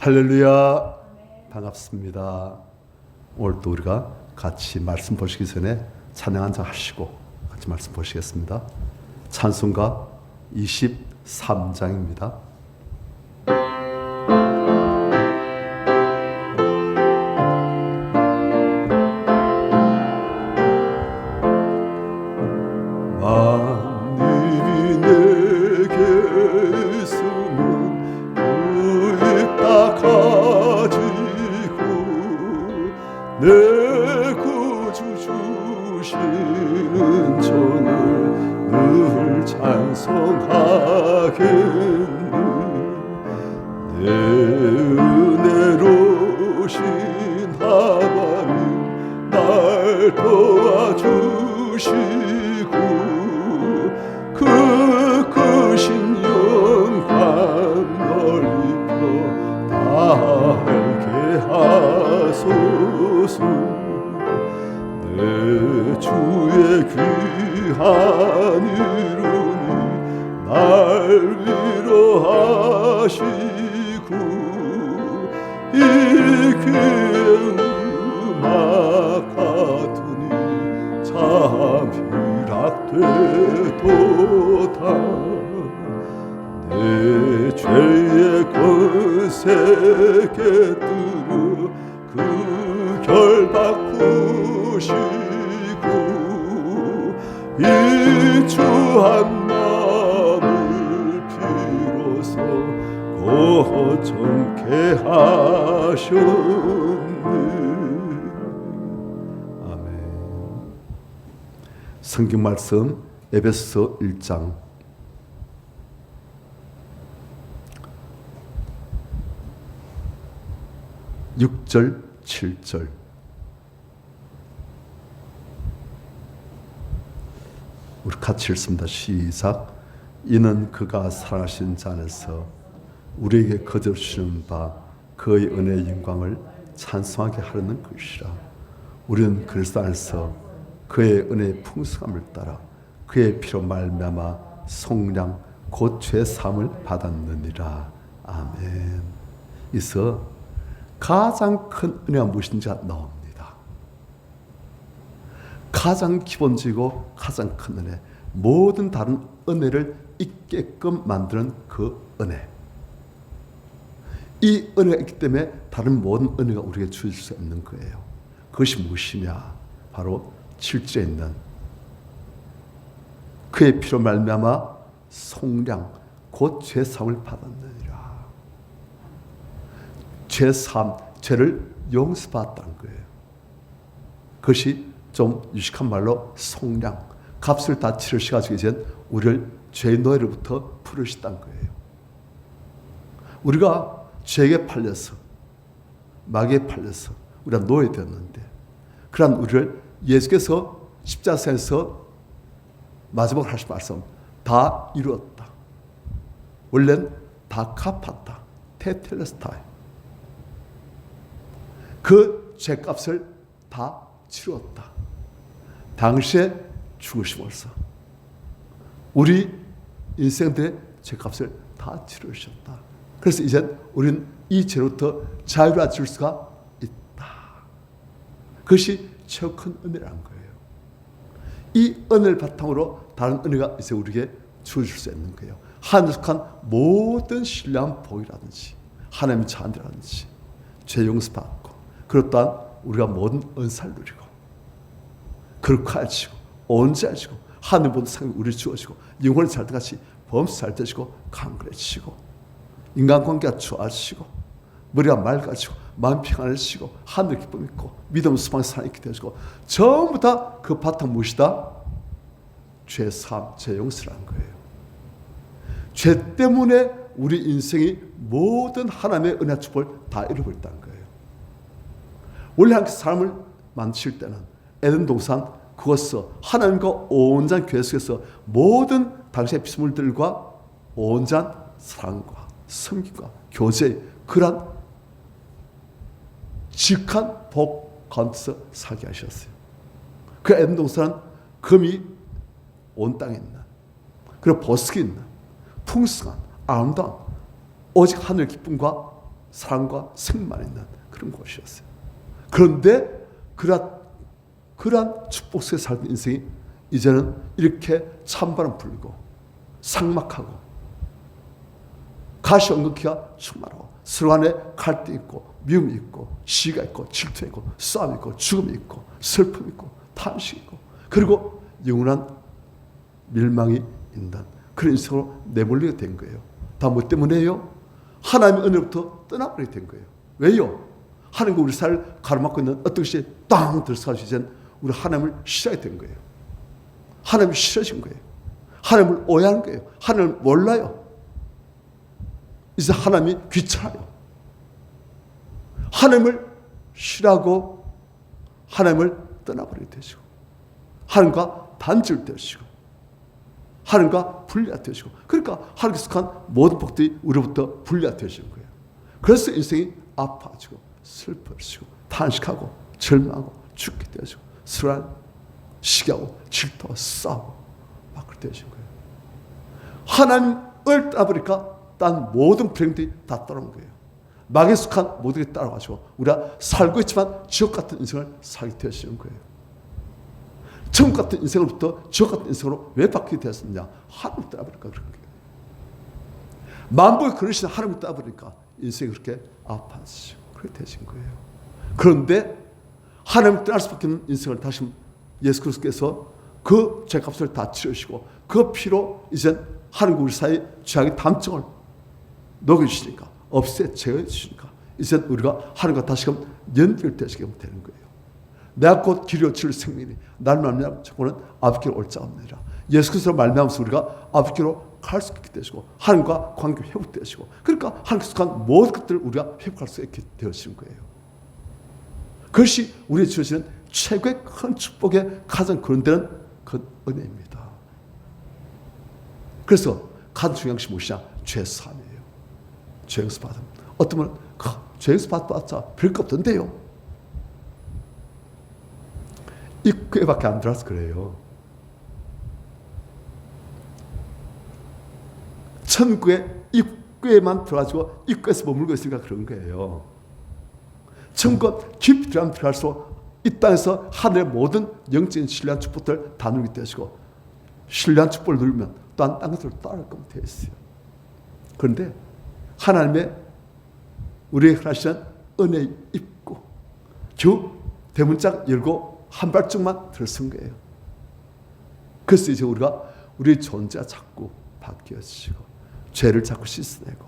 할렐루야, 반갑습니다. 오늘 또 우리가 같이 말씀 보시기 전에 찬양 한장 하시고 같이 말씀 보시겠습니다. 찬송가 23장입니다. 만일이 내게 있으면 다 가지고 내 구주 주시는 정을 늘 찬송하겠네. 내 은혜로신 하나님 날 도와주시고 그 크신 영광 넓혀 알게 하소서. 내 주의 귀한 이름이 날 위로하시고 이 귀의 음악 같으니 참 희락되도다. 내 죄의 권세 깨뜨려 그 결박 푸시고 이 주 한마음을 비로소 거룩하게 하셨네. 아멘. 성경 말씀 에베소서 1장 6절 7절. 우리 같이 읽습니다. 시작. 이는 그가 사랑하신 자 안에서 우리에게 거저 주시는 바 그의 은혜의 영광을 찬송하게 하려는 것이라. 우리는 그리스도 안에서 그의 은혜의 풍성함을 따라 그의 피로 말미암아 속량 곧 죄 사함을 받았느니라. 아멘. 이서 가장 큰 은혜가 무엇인지가 나옵니다. 가장 기본적이고 가장 큰 은혜, 모든 다른 은혜를 있게끔 만드는 그 은혜. 이 은혜가 있기 때문에 다른 모든 은혜가 우리에게 주실 수 없는 거예요. 그것이 무엇이냐? 바로 7절에 있는 그의 피로 말미암아 속량 곧 죄사함을 받았느니라. 죄사함, 죄를 용서받았다는 거예요. 그것이 좀 유식한 말로 속량, 값을 다 치르셔가지고 이제 우리를 죄의 노예로부터 풀으셨다는 거예요. 우리가 죄에 팔려서, 마귀에 팔려서 우리가 노예되었는데, 그런 우리를 예수께서 십자가에서 마지막으로 하신 말씀, 다 이루었다. 원래는 다 갚았다. 테텔레스타이. 그 죄값을 다 치루었다. 당시에 죽으심으로써 우리 인생들의 죄값을 다 치르셨다. 그래서 이제 우리는 이 죄로부터 자유로워질 수가 있다. 그것이 최고 큰 은혜라는 거예요. 이 은혜를 바탕으로 다른 은혜가 이제 우리에게 주어질 수 있는 거예요. 하늘에 속한 모든 신령한 복이라든지 하나님의 자녀라든지 죄 용서받고, 그것 또한 우리가 모든 은사를 누리고 거룩해지고 온전해지고 하늘 모든 상이 우리 주어지고 영혼의 잘 때같이 범수 잘 되시고 강건해지고 인간관계가 좋아지고 머리가 맑아지고 마음 평안해지고 하늘 기쁨 있고 믿음 소망 사랑이 있게 되어지고 전부 다 그 바탕 무엇이다? 죄 사함, 죄 용서라는 거예요. 죄 때문에 우리 인생이 모든 하나님의 은혜 축복을 다 잃어버렸다는 거예요. 원래 하나님께서 사람을 만드실 때는 에덴 동산 그것서 하나님과 온전한 교회 속에서 모든 당시의 피조물들과 온전한 사랑과 섬김과 교제, 그런 지극한 복 가운데서 살게 하셨어요. 그 에덴 동산은 금이 온 땅에 있는, 그리고 보석이 있는 풍성한 아름다운 오직 하늘 기쁨과 사랑과 생만 있는 그런 곳이었어요. 그런데 그러한 축복 속에 살던 인생이 이제는 이렇게 찬바람 불고 삭막하고 가시 엉겅퀴가 충만하고 서로 간에 갈등이 있고 미움이 있고 시기가 있고 질투가 있고 싸움이 있고 죽음이 있고 슬픔이 있고 탄식이 있고 그리고 영원한 멸망이 있는 그런 인생으로 내몰리게 된 거예요. 다 뭐 때문에요? 하나님의 은혜로부터 떠나버리게 된 거예요. 왜요? 하나님과 우리 삶을 가로막고 있는 어떤 것이 땅 들어서가지고 이제 우리 하나님을 싫어하게 된 거예요. 하나님이 싫어진 거예요. 하나님을 오해하는 거예요. 하나님을 몰라요. 이제 하나님이 귀찮아요. 하나님을 싫어하고 하나님을 떠나버리게 되시고 하나님과 단절되시고 하나님과 분리가 되시고 그러니까 하나님께 속한 모든 복들이 우리로부터 분리가 되시는 거예요. 그래서 인생이 아파지고 슬퍼지고 탄식하고 절망하고 죽게 되시고 서로 시기하고 질투하고 싸우고 막 그렇게 되신 거예요. 하나님을 떠나버리니까 딴 모든 불행들이 다 따라온 거예요. 마귀에 속한 모든 게 따라가지고 우리가 살고 있지만 지옥 같은 인생을 살게 되시는 거예요. 천국 같은 인생으로부터 지옥 같은 인생으로 왜 바뀌게 되었느냐? 하나님을 떠나버리니까 그런 거예요. 만복의 그릇이나 하나님을 떠나버리니까 인생이 그렇게 아파지고 그렇게 되신 거예요. 그런데 하나님을 떠날 수밖에 없는 인생을 다시 예수 그리스도께서 그 죄값을 다 치르시고 그 피로 이제 하나님과 우리 사이 죄악의 담증을 녹여주시니까 없애 제어해주시니까 이제 우리가 하나님과 다시금 연결되시게 되는 거예요. 내가 곧 길이요 진리요 생명이니 나를 말미암아 자고는 앞길로 올 자가 없느니라. 예수 그리스도로 말미암아서 우리가 앞길로 갈 수 있게 되시고 하나님과 관계 회복되시고 그러니까 하나님께 속한 모든 것들을 우리가 회복할 수 있게 되어지는 거예요. 그것이 우리에게 주어지는 최고의 큰 축복의 가장 근원되는 그 은혜입니다. 그래서 가장 중요한 것이 무엇이냐? 죄사함이에요. 죄 용서 받음. 어떤 분은 죄 용서 받았자 별거 없던데요. 입구에밖에 안 들어와서 그래요. 천국의 입구에만 들어가지고 입구에서 머물고 있으니까 그런 거예요. 천국 깊이 들어가면 들어갈수록 이 땅에서 하늘의 모든 영적인 신뢰한 축복들 다 누리게 되시고 신뢰한 축복을 누리면 또한 딴 것들을 따라갈 겁니다. 되어 있어요. 그런데 하나님의 우리에게 하시는 은혜의 입구 주 대문짝 열고 한 발짝만 들어선 거예요. 그래서 이제 우리가 우리의 존재가 자꾸 바뀌어지고 죄를 자꾸 씻어내고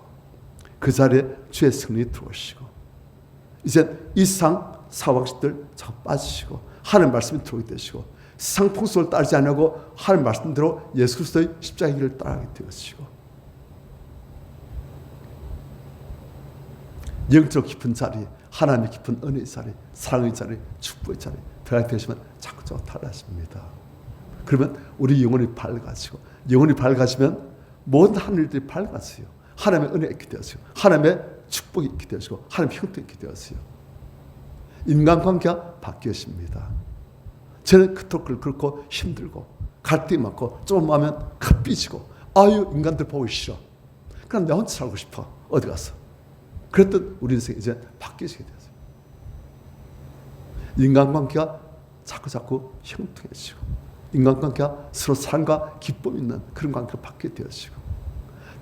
그 자리에 주의 승리 들어오시고 이제 이상 사방식들 자꾸 빠지시고 하나님 말씀이 들어오게 되시고 세상 풍속을 따르지 않으려고 하나님 말씀대로 예수 그리스도의 십자가의 길을 따라가게 되시고 영적 깊은 자리 하나님의 깊은 은혜의 자리 사랑의 자리 축복의 자리 들어가게 되시면 자꾸 달라집니다. 그러면 우리 영혼이 밝아지고 영혼이 밝아지면 모든 하늘들이 밝아져요. 하나님의 은혜가 있게 되었어요. 하나님의 축복이 있게 되었고 하나님의 형통이 있게 되었어요. 인간관계가 바뀌어집니다. 저는 그토록 그렇고 힘들고 갈등이 많고 좀 하면 급 삐지고 아유 인간들 보기 싫어. 그럼 내 혼자 살고 싶어. 어디 가서. 그랬던 우리 인생이 이제 바뀌어지게 되었어요. 인간관계가 자꾸 형통해지고 인간관계가 서로 사랑과 기쁨 있는 그런 관계가 바뀌게 되어지고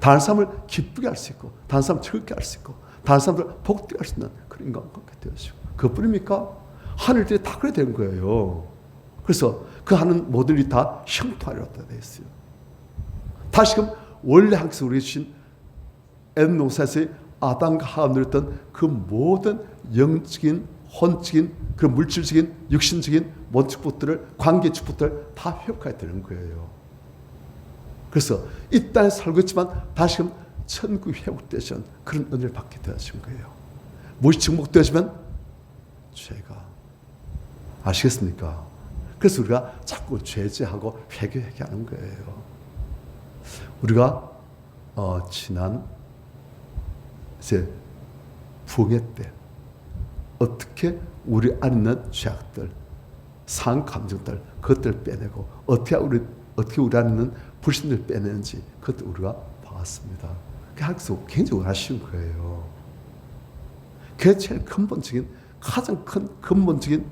다른 사람을 기쁘게 할 수 있고 다른 사람을 즐겁게 할 수 있고 다른 사람들 복되게 할 수 있는 그런 인간관계가 되어지고 그것뿐입니까? 하늘들이 다 그래 된 거예요. 그래서 그 하는 모든 일이 다 형통하리라 되어 있어요. 다시금 원래 하나님께서 우리에게 주신 에덴 동산에서의 아담과 하와 누렸던 그 모든 영적인 혼적인 그런 물질적인 육신적인 모든 축복들을 관계 축복들을 다 회복해야 되는 거예요. 그래서 이 땅에 살고 있지만 다시금 천국이 회복되시는 그런 은혜를 받게 되어진 거예요. 무엇이 증복되어지면 죄가 아시겠습니까? 그래서 우리가 자꾸 죄제하고 회개하는 거예요. 우리가 지난 이제 부흥회 때 어떻게 우리 안에 있는 죄악들, 상 감정들, 그것들을 빼내고 어떻게 우리 안에 있는 불신을 빼내는지 그것도 우리가 봤습니다. 하나님께서 굉장히 원하시는 거예요. 그게 제일 근본적인, 가장 큰 근본적인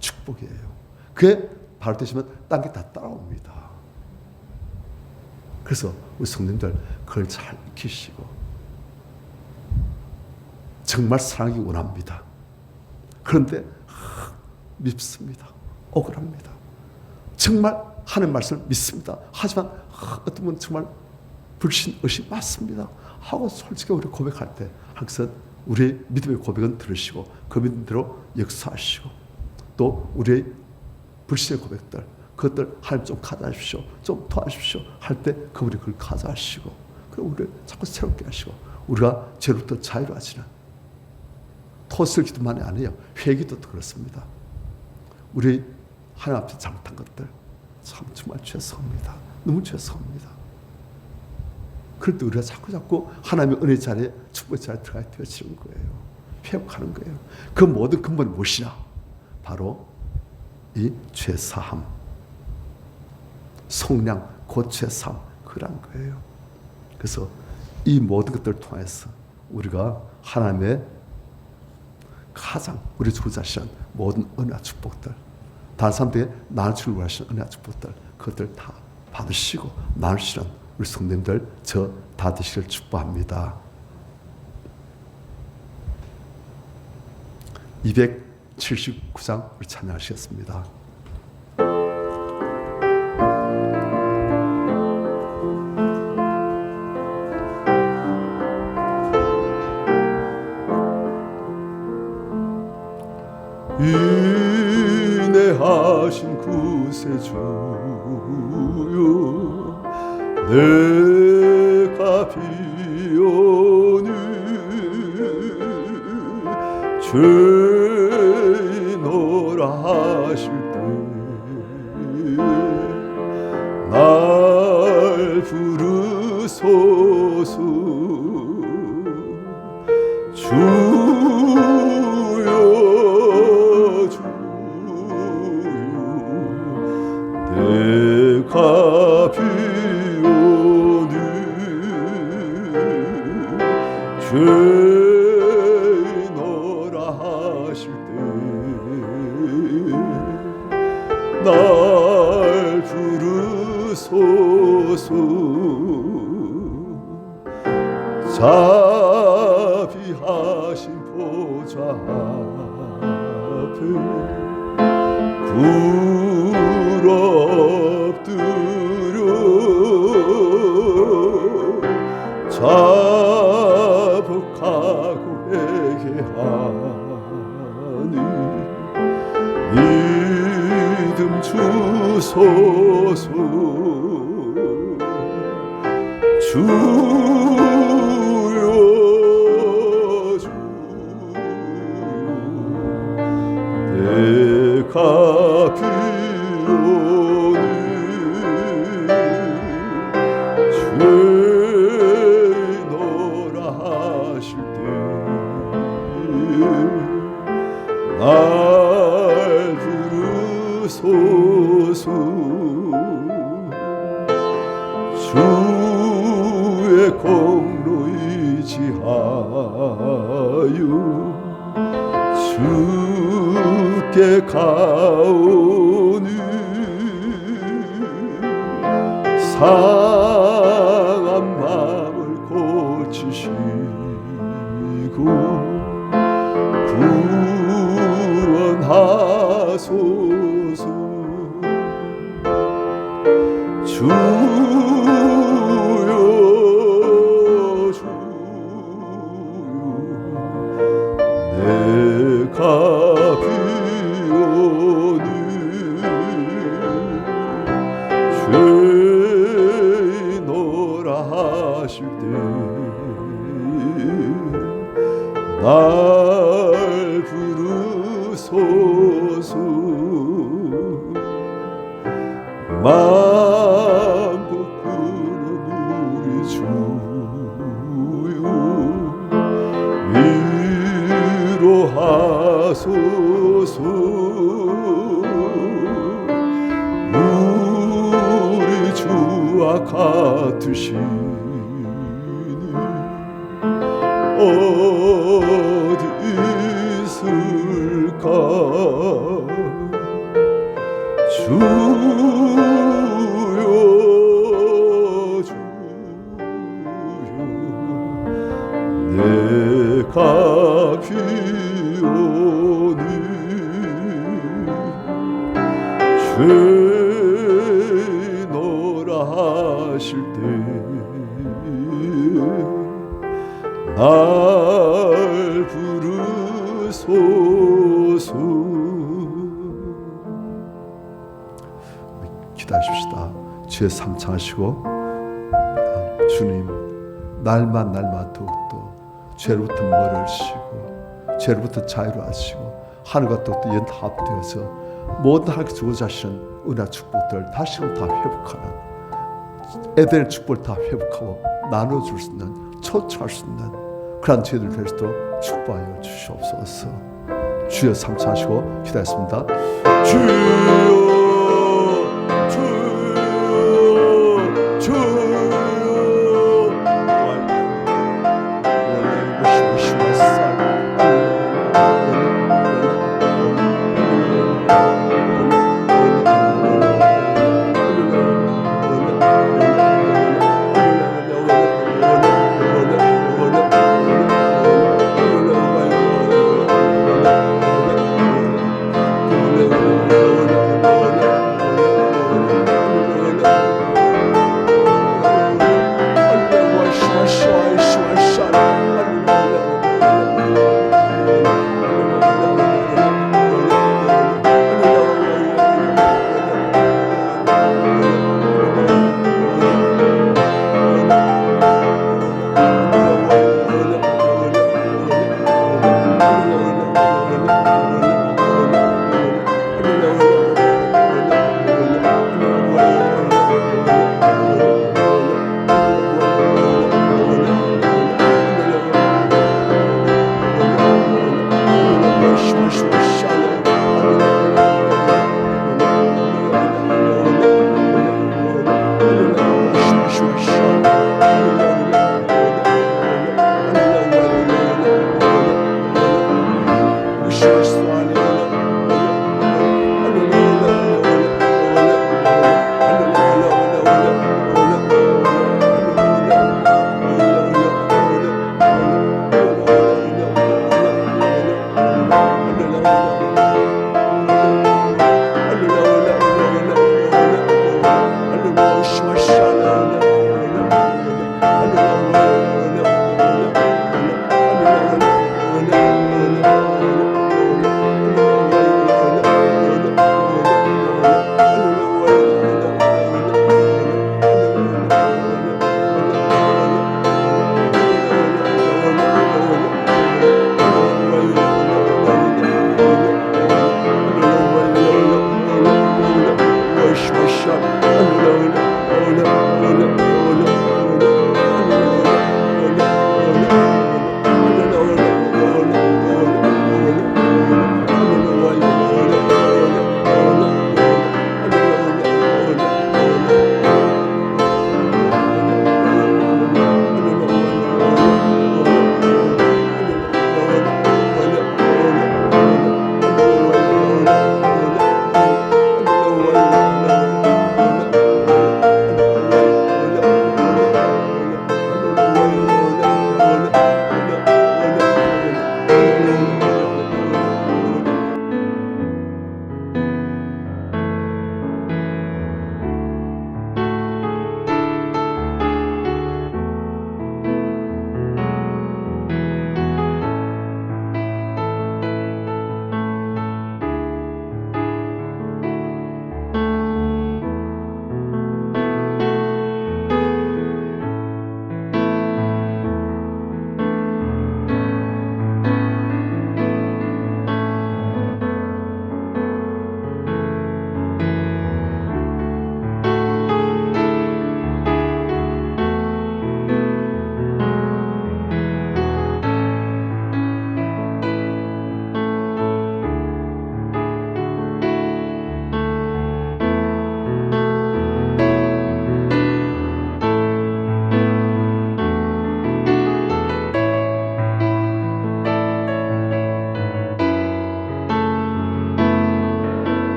축복이에요. 그게 바로 되시면 딴 게 다 따라옵니다. 그래서 우리 성도님들 그걸 잘 익히시고 정말 사랑하기 원합니다. 그런데 밉습니다. 억울합니다. 정말 하는 말씀을 믿습니다. 하지만 어떤 분은 정말 불신, 의심 맞습니다 하고 솔직히 우리 고백할 때 항상 우리의 믿음의 고백은 들으시고 그 믿음대로 역사하시고 또 우리의 불신의 고백들 그것들 하나님 좀 가져하십시오, 좀 도와주십시오 할 때 그분이 그걸 가져하시고 그리고 우리를 자꾸 새롭게 하시고 우리가 죄로부터 자유로워지는 토슬 기도만이 아니에요. 회기도 그렇습니다. 우리 하나님 앞에 잘못한 것들 참 정말 죄송합니다. 너무 죄송합니다. 그럴 때 우리가 자꾸 하나님의 은혜 자리에 축복 자리에 들어가야 되어지는 거예요. 회복하는 거예요. 그 모든 근본이 무엇이냐? 바로 이 죄사함, 속량, 곧 죄사함 그런 거예요. 그래서 이 모든 것들을 통해서 우리가 하나님의 가장 우리 주자신 모든 은혜와 축복들, 다른 사람들에게 나눠주는 원하시는 은혜와 축복들 그것들 다 받으시고 나누시는 우리 성도님들 저 다 되시길 축복합니다. 279장 우리 찬양하시겠습니다. 인내하신 구세주여 내가 비오니 죄인노라 하실 때 날 부르소서 주여 내가 비오니 죄인노라 하실 때 날 부르소서 자비하신 보좌 앞에 엎드려 자복하고 회개하니 믿음 주소서 주여 내가 비오니 죄인노라 하실 때 날 부르소서 주의 공로 의지하여 주께 가오니 상한 마음을 고치시고 구원하소서 주여 내가 비오니 죄인노라 하실 때 날 부르소서 만복하는 우리 주여 위로하소서 우리 주와 같으시니 어디 가비오니 죄노라 하실 때 날 부르소서. 기다리십시다. 주의 삼창하시고 주님 날만 더욱더 죄로부터 멀을 시고 죄로부터 자유로 하시고 하늘과 또또 연합되어서 모든 하나님께 주고자 하시는 은혜와 축복들 다시금 다 회복하는 에덴의 축복을 다 회복하고 나눠줄 수 있는 초청할 수 있는 그런 저희들 되시도록 축복하여 주시옵소서. 주여 삼창하시고 기다렸습니다. 주여